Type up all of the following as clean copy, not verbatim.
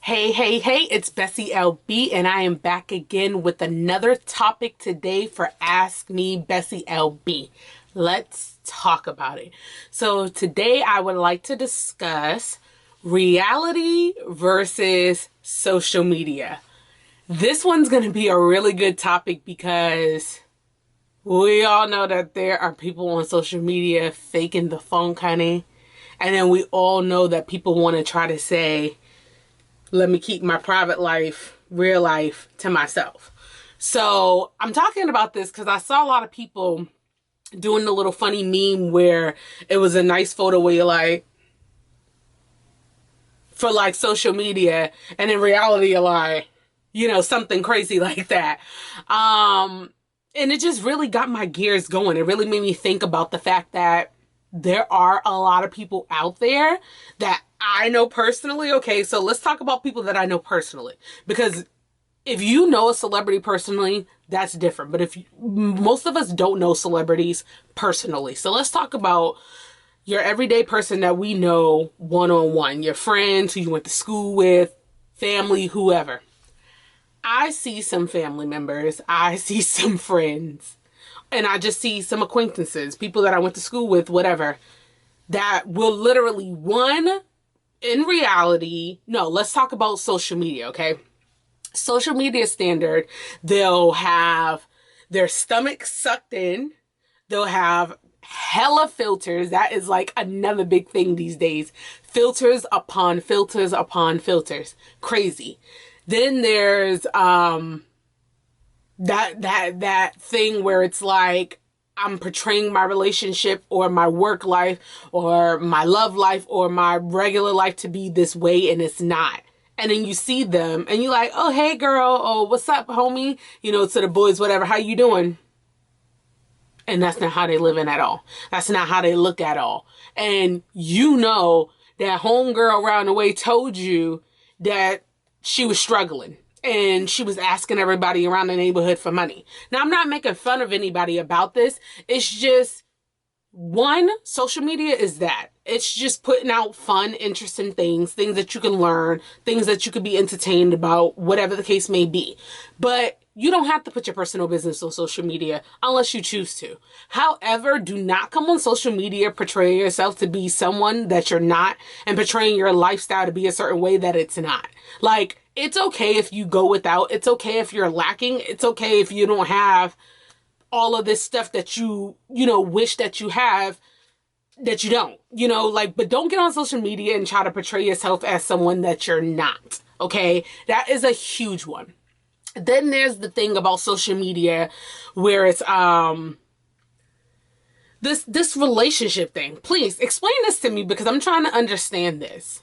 Hey, it's BessieLB, and I am back again with another topic today for Ask Me BessieLB. Let's talk about it. So today I would like to discuss reality versus social media. This one's going to be a really good topic because we all know that there are people on social media faking the funk, honey. And then we all know that people want to try to say, let me keep my private life, real life to myself. So I'm talking about this because I saw a lot of people doing the little funny meme where it was a nice photo where you're like, for like social media, and in reality you're like, something crazy like that. And it just really got my gears going. It really made me think about the fact that there are a lot of people out there that I know personally. Okay, so let's talk about people that I know personally. Because if you know a celebrity personally, that's different. But most of us don't know celebrities personally. So let's talk about your everyday person that we know one-on-one. Your friends who you went to school with, family, whoever. I see some family members. I see some friends. And I just see some acquaintances, people that I went to school with, whatever, that will literally, in reality, no, let's talk about social media, okay? Social media standard, they'll have their stomach sucked in. They'll have hella filters. That is like another big thing these days. Filters upon filters upon filters. Crazy. Then there's, that thing where it's like I'm portraying my relationship or my work life or my love life or my regular life to be this way, and it's not. And then you see them and you're like, oh, hey girl, oh, what's up, homie? To the boys, whatever, how you doing? And that's not how they live in at all. That's not how they look at all. And that homegirl around the way told you that she was struggling. And she was asking everybody around the neighborhood for money. Now, I'm not making fun of anybody about this. It's just, social media is that. It's just putting out fun, interesting things that you can learn, things that you could be entertained about, whatever the case may be. But you don't have to put your personal business on social media unless you choose to. However, do not come on social media portraying yourself to be someone that you're not and portraying your lifestyle to be a certain way that it's not. Like, it's okay if you go without. It's okay if you're lacking. It's okay if you don't have all of this stuff that you wish that you have, that you don't. But don't get on social media and try to portray yourself as someone that you're not. Okay? That is a huge one. Then there's the thing about social media where it's this relationship thing. Please explain this to me because I'm trying to understand this.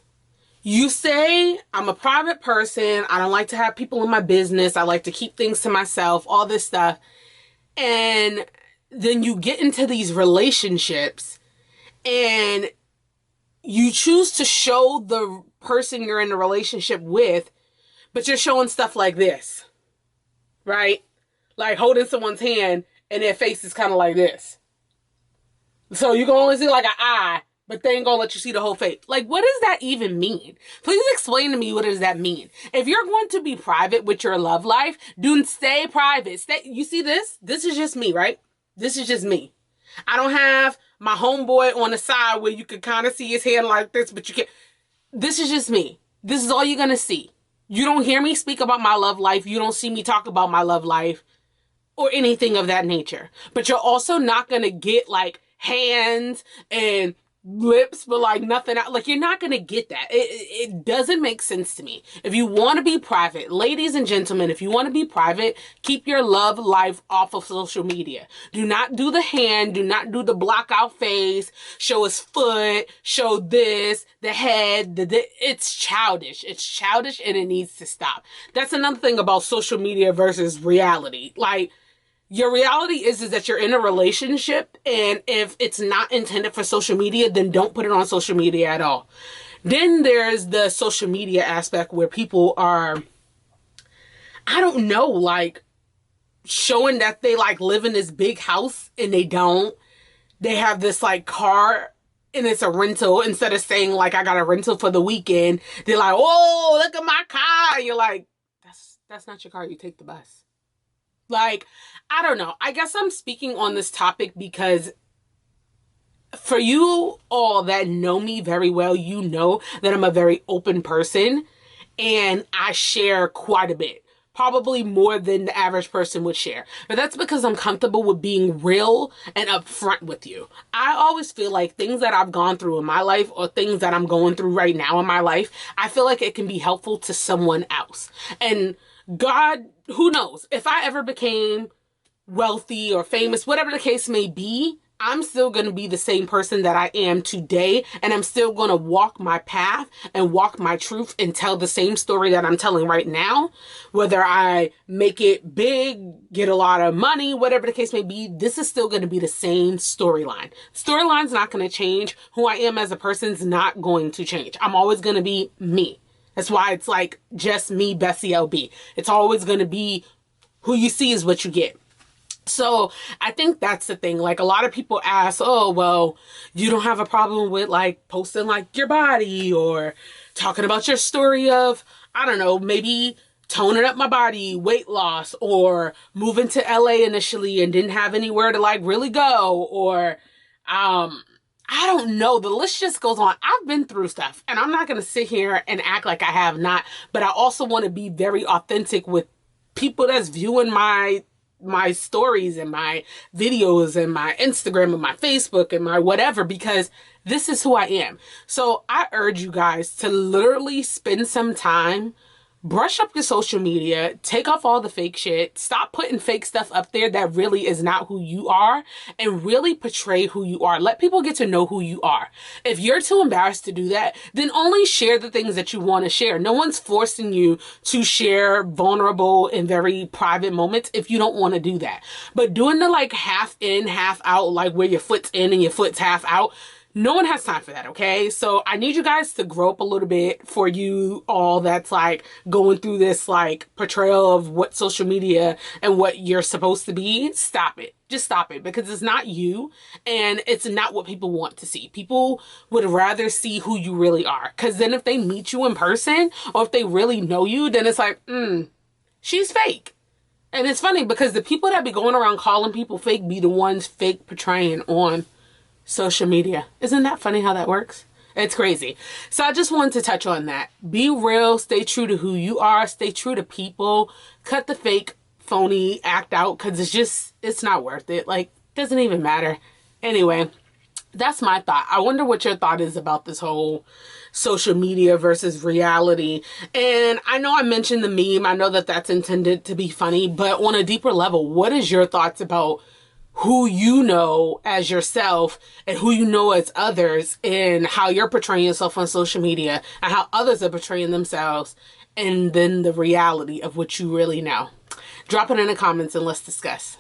You say, I'm a private person. I don't like to have people in my business. I like to keep things to myself, all this stuff. And then you get into these relationships and you choose to show the person you're in a relationship with, but you're showing stuff like this, right? Like holding someone's hand and their face is kind of like this. So you can only see like an eye, but they ain't gonna let you see the whole face. Like, what does that even mean? Please explain to me, what does that mean? If you're going to be private with your love life, do stay private. You see this? This is just me, right? This is just me. I don't have my homeboy on the side where you could kind of see his hand like this, but you can't. This is just me. This is all you're gonna see. You don't hear me speak about my love life. You don't see me talk about my love life or anything of that nature. But you're also not gonna get like hands and lips, but like nothing out. Like, you're not gonna get that. It doesn't make sense to me. If you want to be private, ladies and gentlemen, if you want to be private, keep your love life off of social media. Do not do the hand, do not do the block out face, show his foot, show this, the head, it's childish. It's childish and it needs to stop. That's another thing about social media versus reality. Like, your reality is that you're in a relationship, and if it's not intended for social media, then don't put it on social media at all. Then there's the social media aspect where people are, I don't know, like showing that they like live in this big house and they don't. They have this like car and it's a rental, instead of saying like I got a rental for the weekend, they're like, oh, look at my car. And you're like, that's not your car. You take the bus. Like, I don't know. I guess I'm speaking on this topic because for you all that know me very well, you know that I'm a very open person and I share quite a bit. Probably more than the average person would share. But that's because I'm comfortable with being real and upfront with you. I always feel like things that I've gone through in my life or things that I'm going through right now in my life, I feel like it can be helpful to someone else. And God, who knows, if I ever became wealthy or famous, whatever the case may be, I'm still going to be the same person that I am today, and I'm still going to walk my path and walk my truth and tell the same story that I'm telling right now. Whether I make it big, get a lot of money, whatever the case may be, this is still going to be the same storyline. Storyline's not going to change. Who I am as a person's not going to change. I'm always going to be me. That's why it's like just me, BessieLB. It's always going to be who you see is what you get. So I think that's the thing. Like, a lot of people ask, oh, well, you don't have a problem with like posting like your body or talking about your story of, I don't know, maybe toning up my body, weight loss, or moving to LA initially and didn't have anywhere to like really go, or I don't know. The list just goes on. I've been through stuff and I'm not going to sit here and act like I have not, but I also want to be very authentic with people that's viewing my stories and my videos and my Instagram and my Facebook and my whatever, because this is who I am. So I urge you guys to literally spend some time, brush up your social media, take off all the fake shit, stop putting fake stuff up there that really is not who you are, and really portray who you are. Let people get to know who you are. If you're too embarrassed to do that, then only share the things that you want to share. No one's forcing you to share vulnerable and very private moments if you don't want to do that. But doing the like half in, half out, like where your foot's in and your foot's half out, no one has time for that, okay? So I need you guys to grow up a little bit. For you all that's like going through this like portrayal of what social media and what you're supposed to be, stop it. Just stop it, because it's not you and it's not what people want to see. People would rather see who you really are, because then if they meet you in person or if they really know you, then it's like, she's fake. And it's funny because the people that be going around calling people fake be the ones fake portraying on social media. Isn't that funny how that works? It's crazy. So I just wanted to touch on that. Be real, stay true to who you are, stay true to people, cut the fake, phony act out, because it's not worth it. Like, doesn't even matter. Anyway, that's my thought. I wonder what your thought is about this whole social media versus reality. And I know I mentioned the meme. I know that that's intended to be funny, but on a deeper level, what is your thoughts about who you know as yourself and who you know as others, and how you're portraying yourself on social media and how others are portraying themselves, and then the reality of what you really know? Drop it in the comments and let's discuss.